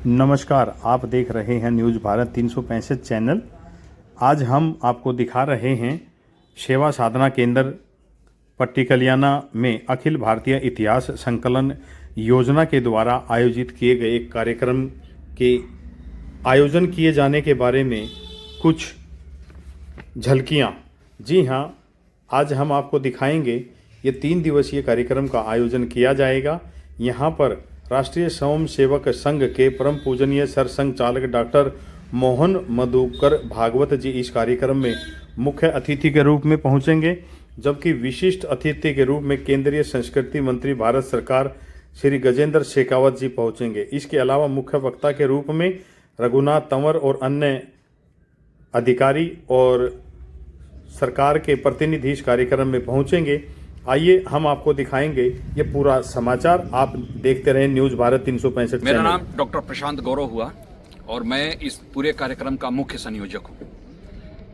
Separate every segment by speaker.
Speaker 1: नमस्कार, आप देख रहे हैं न्यूज़ भारत 365 चैनल। आज हम आपको दिखा रहे हैं सेवा साधना केंद्र पट्टिकलियाना में अखिल भारतीय इतिहास संकलन योजना के द्वारा आयोजित किए गए एक कार्यक्रम के आयोजन किए जाने के बारे में कुछ झलकियां। जी हां, आज हम आपको दिखाएंगे। ये 3 दिवसीय कार्यक्रम का आयोजन किया जाएगा। यहां पर राष्ट्रीय स्वयं सेवक संघ के परम पूजनीय सरसंघ चालक डॉक्टर मोहन मधुकर भागवत जी इस कार्यक्रम में मुख्य अतिथि के रूप में पहुंचेंगे, जबकि विशिष्ट अतिथि के रूप में केंद्रीय संस्कृति मंत्री भारत सरकार श्री गजेंद्र शेखावत जी पहुंचेंगे। इसके अलावा मुख्य वक्ता के रूप में रघुनाथ तंवर और अन्य अधिकारी और सरकार के प्रतिनिधि इस कार्यक्रम में पहुंचेंगे। आइए हम आपको दिखाएंगे ये पूरा समाचार। आप देखते रहे न्यूज़ भारत 365।
Speaker 2: मेरा नाम डॉक्टर प्रशांत गौरव हुआ और मैं इस पूरे कार्यक्रम का मुख्य संयोजक हूँ।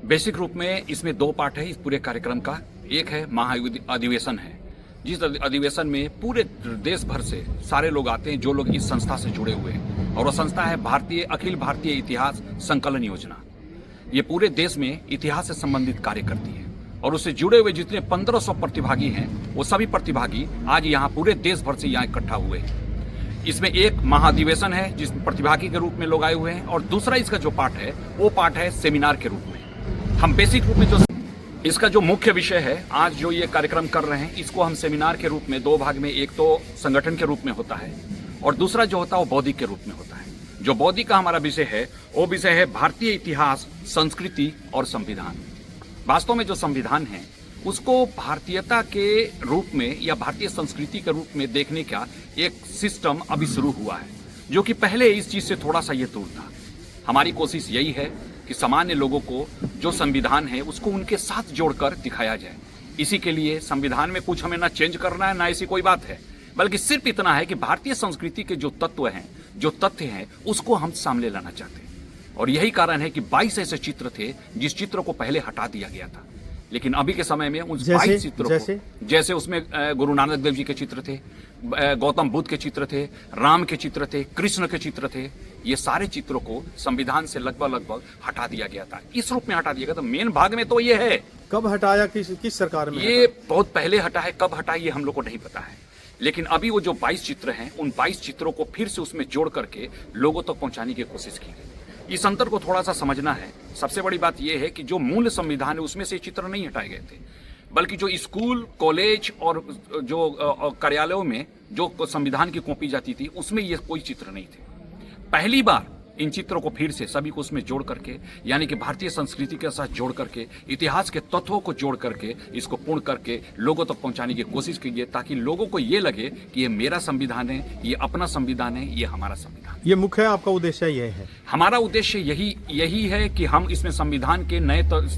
Speaker 2: बेसिक रूप में इसमें 2 पार्ट है इस पूरे कार्यक्रम का। एक है महाअधिवेशन है, जिस अधिवेशन में पूरे देश भर से सारे लोग आते हैं जो लोग इस संस्था से जुड़े हुए हैं, और वह संस्था है अखिल भारतीय इतिहास संकलन योजना। ये पूरे देश में इतिहास से संबंधित कार्य करती है और उससे जुड़े हुए जितने 1500 प्रतिभागी हैं, वो सभी प्रतिभागी आज यहाँ पूरे देश भर से यहाँ इकट्ठा हुए हैं। इसमें एक महाअधिवेशन है जिसमें प्रतिभागी के रूप में लोग आए हुए हैं, और दूसरा इसका जो पार्ट है वो पार्ट है सेमिनार के रूप में। हम बेसिक रूप में जो इसका जो मुख्य विषय है आज जो ये कार्यक्रम कर रहे हैं, इसको हम सेमिनार के रूप में 2 भाग में, एक तो संगठन के रूप में होता है और दूसरा जो होता है वो बौद्धिक के रूप में होता है। जो बौद्धिक का हमारा विषय है वो विषय है भारतीय इतिहास, संस्कृति और संविधान। वास्तव में जो संविधान है उसको भारतीयता के रूप में या भारतीय संस्कृति के रूप में देखने का एक सिस्टम अभी शुरू हुआ है, जो कि पहले इस चीज से थोड़ा सा ये दूर था। हमारी कोशिश यही है कि सामान्य लोगों को जो संविधान है उसको उनके साथ जोड़कर दिखाया जाए। इसी के लिए संविधान में कुछ हमें ना चेंज करना है, ना ऐसी कोई बात है, बल्कि सिर्फ इतना है कि भारतीय संस्कृति के जो तत्व हैं, जो तथ्य हैं, उसको हम सामने लाना चाहते हैं। और यही कारण है कि 22 ऐसे चित्र थे जिस चित्र को पहले हटा दिया गया था, लेकिन अभी के समय में उन 22 चित्रों को, जैसे उसमें गुरु नानक देव जी के चित्र थे, गौतम बुद्ध के चित्र थे, राम के चित्र थे, कृष्ण के चित्र थे, ये सारे चित्रों को संविधान से लगभग हटा दिया गया था। इस रूप में हटा दिया गया था। मेन भाग में तो ये है।
Speaker 1: कब हटाया, किस सरकार में?
Speaker 2: ये बहुत पहले हटा है, कब हटा ये हम लोग को नहीं पता है, लेकिन अभी वो जो 22 चित्र हैं, उन 22 चित्रों को फिर से उसमें जोड़ करके लोगों तक पहुंचाने की कोशिश की गई। इस अंतर को थोड़ा सा समझना है। सबसे बड़ी बात यह है कि जो मूल संविधान है उसमें से चित्र नहीं हटाए गए थे, बल्कि जो स्कूल, कॉलेज और जो कार्यालयों में जो संविधान की कॉपी जाती थी उसमें ये कोई चित्र नहीं थे। पहली बार इन चित्रों को फिर से सभी को उसमें जोड़ करके, यानी कि भारतीय संस्कृति के साथ जोड़ करके, इतिहास के तत्वों को जोड़ करके, इसको पूर्ण करके लोगों तक पहुंचाने की कोशिश की गई, ताकि लोगों को ये लगे कि ये मेरा संविधान है, ये अपना संविधान है, ये हमारा संविधान।
Speaker 1: ये मुख्य आपका उद्देश्य यही है?
Speaker 2: हमारा उद्देश्य यही है कि हम इसमें संविधान के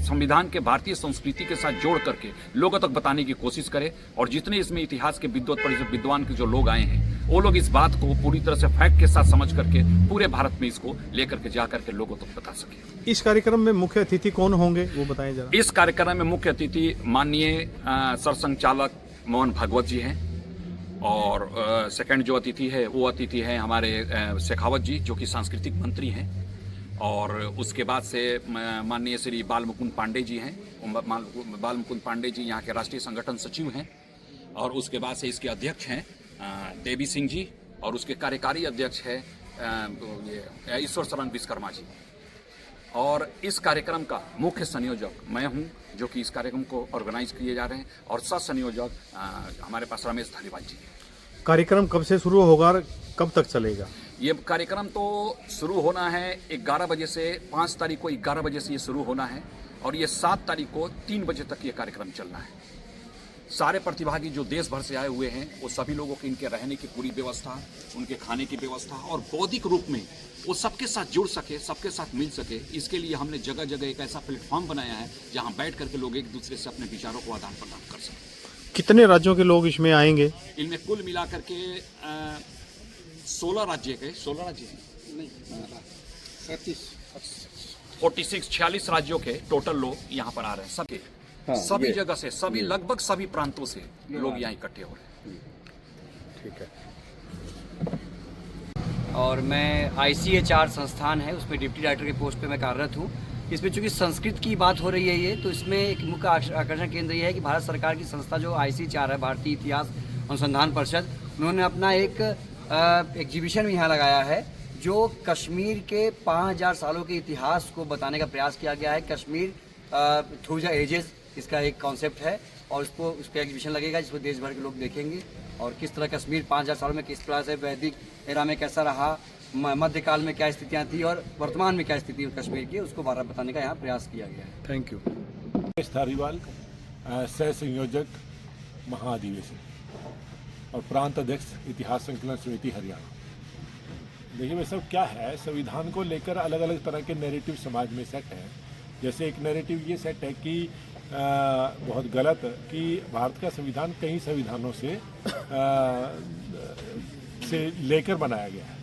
Speaker 2: संविधान के भारतीय संस्कृति के साथ जोड़ करके लोगों तक बताने की कोशिश करें, और जितने इसमें इतिहास के विद्वान के जो लोग आए हैं वो लोग इस बात को पूरी तरह से फैक्ट के साथ समझ करके पूरे भारत में इसको लेकर के जा करके लोगों तक बता सके।
Speaker 1: इस कार्यक्रम में मुख्य अतिथि कौन होंगे वो बताएं जरा।
Speaker 2: इस कार्यक्रम में मुख्य अतिथि माननीय सरसंघ चालक मोहन भागवत जी हैं, और सेकंड जो अतिथि है वो अतिथि हैं हमारे शेखावत जी, जो कि सांस्कृतिक मंत्री हैं, और उसके बाद से माननीय श्री बाल मुकुंद पांडे जी हैं। बाल मुकुंद पांडे जी यहाँ के राष्ट्रीय संगठन सचिव हैं, और उसके बाद से इसके अध्यक्ष हैं देवी सिंह जी, और उसके कार्यकारी अध्यक्ष है ये ईश्वर शरण विश्वकर्मा जी। और इस कार्यक्रम का मुख्य संयोजक मैं हूं, जो कि इस कार्यक्रम को ऑर्गेनाइज किए जा रहे हैं, और सह संयोजक हमारे पास रमेश धालीवाल जी हैं।
Speaker 1: कार्यक्रम कब से शुरू होगा और कब तक चलेगा?
Speaker 2: ये कार्यक्रम तो शुरू होना है 11 बजे से, 5 तारीख को 11 बजे से ये शुरू होना है, और ये 7 तारीख को 3 बजे तक ये कार्यक्रम चलना है। सारे प्रतिभागी जो देश भर से आए हुए हैं वो सभी लोगों की इनके रहने की पूरी व्यवस्था, उनके खाने की व्यवस्था, और बौद्धिक रूप में वो सबके साथ जुड़ सके, सबके साथ मिल सके, इसके लिए हमने जगह जगह एक ऐसा प्लेटफॉर्म बनाया है जहां बैठ करके लोग एक दूसरे से अपने विचारों को आदान प्रदान कर सकें।
Speaker 1: कितने राज्यों के लोग इसमें आएंगे?
Speaker 2: इनमें कुल मिलाकर के 16 राज्य के 16 राज्य नहीं 46 राज्यों के टोटल लोग यहाँ पर आ रहे हैं। सभी जगह से, सभी लगभग सभी प्रांतों से लोग यहाँ इकट्ठे हो रहे हैं।
Speaker 1: ठीक है।
Speaker 3: और मैं ICHR संस्थान है उसमें डिप्टी डायरेक्टर के पोस्ट पे मैं कार्यरत हूँ। इसमें चूंकि संस्कृत की बात हो रही है ये, तो इसमें एक मुख्य आकर्षण केंद्र ये है कि भारत सरकार की संस्था जो ICHR है, भारतीय इतिहास अनुसंधान परिषद, उन्होंने अपना एक एग्जीबिशन भी यहाँ लगाया है जो कश्मीर के 5000 सालों के इतिहास को बताने का प्रयास किया गया है। कश्मीर थ्रू द एजेस इसका एक कॉन्सेप्ट है और उसका एग्जीबिशन लगेगा जिसको देश भर के लोग देखेंगे और किस तरह कश्मीर 5000 सालों में किस तरह से वैदिक एरा में कैसा रहा, मध्यकाल में क्या स्थितियाँ थी और वर्तमान में क्या स्थिति है कश्मीर की, उसको बारह बताने का यहाँ प्रयास किया गया है।
Speaker 1: Thank you.
Speaker 4: धारीवाल सह संयोजक महाअधिवेशन और प्रांत अध्यक्ष इतिहास संकलन समिति हरियाणा। देखिए भाई सब क्या है, संविधान को लेकर अलग अलग तरह के नैरेटिव समाज में सेट है। जैसे एक नैरेटिव ये सेट है कि बहुत गलत कि भारत का संविधान कई संविधानों से लेकर बनाया गया है,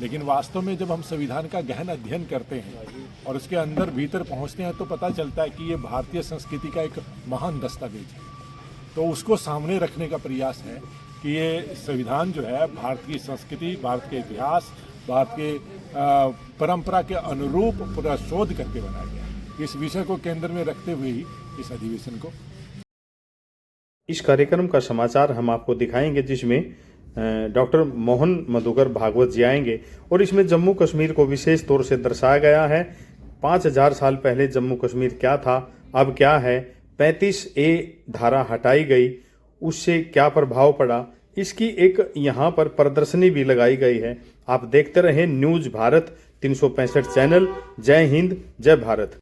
Speaker 4: लेकिन वास्तव में जब हम संविधान का गहन अध्ययन करते हैं और उसके अंदर भीतर पहुंचते हैं तो पता चलता है कि ये भारतीय संस्कृति का एक महान दस्तावेज है। तो उसको सामने रखने का प्रयास है कि ये संविधान जो है भारत की संस्कृति, भारत के इतिहास, भारत के परंपरा के अनुरूप पूरा शोध करके बनाया गया है। इस विषय को केंद्र में रखते हुए ही इस अधिवेशन को।
Speaker 1: इस कार्यक्रम का समाचार हम आपको दिखाएंगे जिसमें डॉक्टर मोहन मधुकर भागवत जी आएंगे और इसमें जम्मू कश्मीर को विशेष तौर से दर्शाया गया है। 5000 साल पहले जम्मू कश्मीर क्या था, अब क्या है, 35A धारा हटाई गई, उससे क्या प्रभाव पड़ा, इसकी एक यहाँ पर प्रदर्शनी भी लगाई गई है। आप देखते रहें न्यूज़ भारत 365 चैनल। जय हिंद, जय भारत।